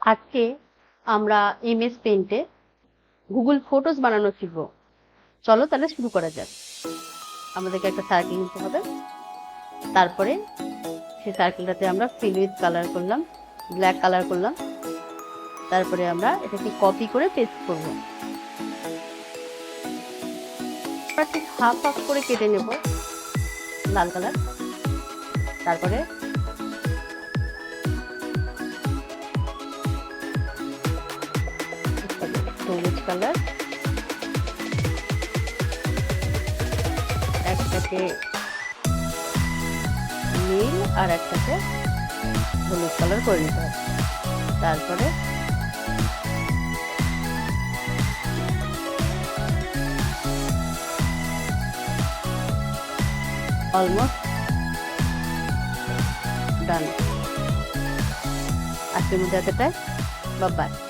আজকে আমরা MS পেইন্টে Google photos বানানো শিখবো। চলো তাহলে শুরু করা যাক। আমাদেরকে একটা সার্কেল নিতে হবে, তারপরে সেই সার্কেলটাতে আমরা ফিল উইথ কালার করলাম, ব্ল্যাক কালার করলাম, তারপরে আমরা এটাকে কপি করে পেস্ট করব। ঠিক হাফ হাফ করে কেটে নেব লাল কালার, তারপরে সবুজ কালার, একটাকে নীল আর একটাকে হলুদ কালার করে নিতে হবে। তারপরে অলমোস্ট ডান। আজকের মধ্যে এতটাই, বাই বাই।